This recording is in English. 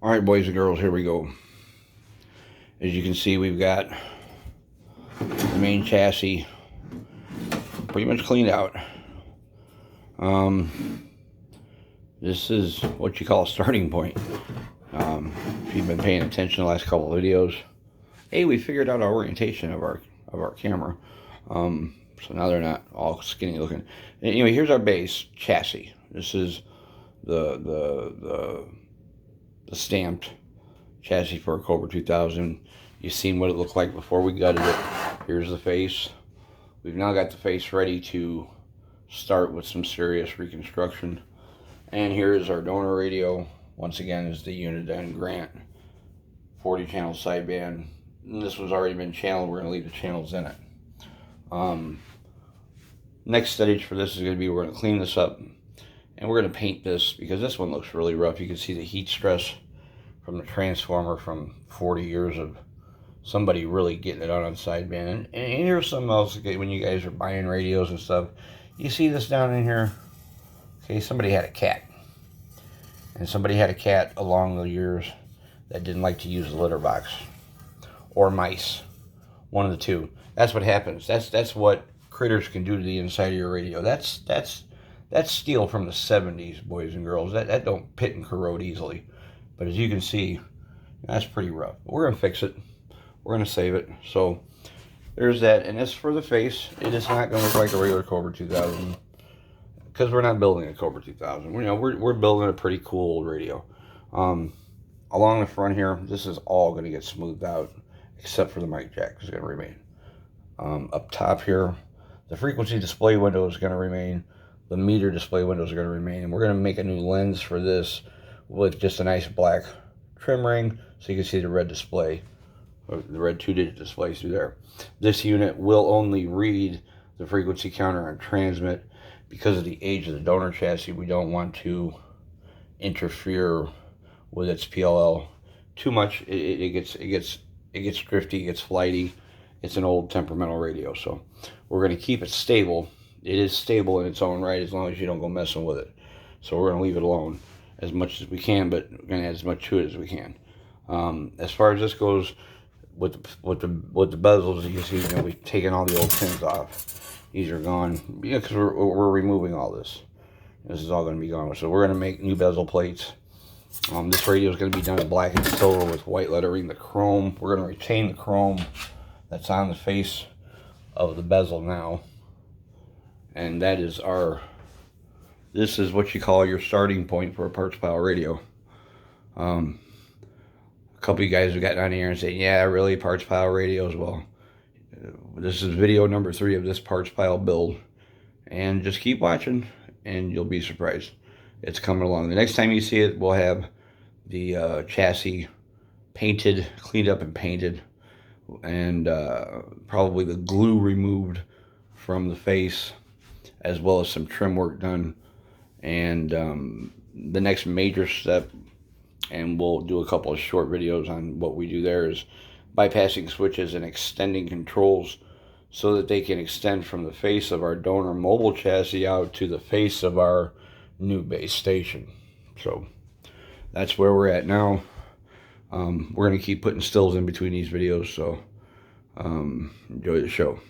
Alright, boys and girls, here we go. As you can see, we've got the main chassis pretty much cleaned out. This is what you call a starting point. If you've been paying attention the last couple of videos, hey, we figured out our orientation of our camera. So now they're not all skinny looking. Anyway, here's our base chassis. This is the stamped chassis for a Cobra 2000. You've seen what it looked like before we gutted it. Here's the face. We've now got the face ready to start with some serious reconstruction. And here's our donor radio. Once again, is the Uniden Grant 40 channel sideband. And this was already been channeled. We're going to leave the channels in it. Next stage for this is going to be, we're going to clean this up. And we're going to paint this because this one looks really rough. You can see the heat stress from the transformer from 40 years of somebody really getting it on sideband. And here's something else, when you guys are buying radios and stuff. You see this down in here? Okay, somebody had a cat. And somebody had a cat along the years that didn't like to use the litter box. Or mice. One of the two. That's what happens. That's what critters can do to the inside of your radio. That's steel from the 70s, boys and girls. That don't pit and corrode easily. But as you can see, that's pretty rough. We're going to fix it. We're going to save it. So there's that. And as for the face, it is not going to look like a regular Cobra 2000. Because we're not building a Cobra 2000. We're building a pretty cool old radio. Along the front here, this is all going to get smoothed out. Except for the mic jack is going to remain. Up top here, the frequency display window is going to remain. The meter display windows are going to remain. And we're going to make a new lens for this with just a nice black trim ring so you can see the red display, or the red 2-digit display through there. This unit will only read the frequency counter and transmit. Because of the age of the donor chassis, we don't want to interfere with its PLL too much. It gets drifty, it gets flighty. It's an old temperamental radio, so we're going to keep it stable. It is stable in its own right as long as you don't go messing with it. So we're going to leave it alone as much as we can, but we're going to add as much to it as we can. As far as this goes, with the bezels, you can see, we've taken all the old pins off. These are gone, because we're removing all this. This is all going to be gone. So we're going to make new bezel plates. This radio is going to be done in black and silver with white lettering. The chrome, we're going to retain the chrome that's on the face of the bezel now. And that is this is what you call your starting point for a Parts Pile radio. A couple of you guys have gotten on here and said, yeah, really, Parts Pile radios? Well, this is video number 3 of this Parts Pile build. And just keep watching and you'll be surprised. It's coming along. The next time you see it, we'll have the chassis painted, cleaned up and painted. And probably the glue removed from the face, as well as some trim work done. And the next major step, and we'll do a couple of short videos on what we do there, is bypassing switches and extending controls so that they can extend from the face of our donor mobile chassis out to the face of our new base station. So that's where we're at now. We're going to keep putting stills in between these videos, so enjoy the show.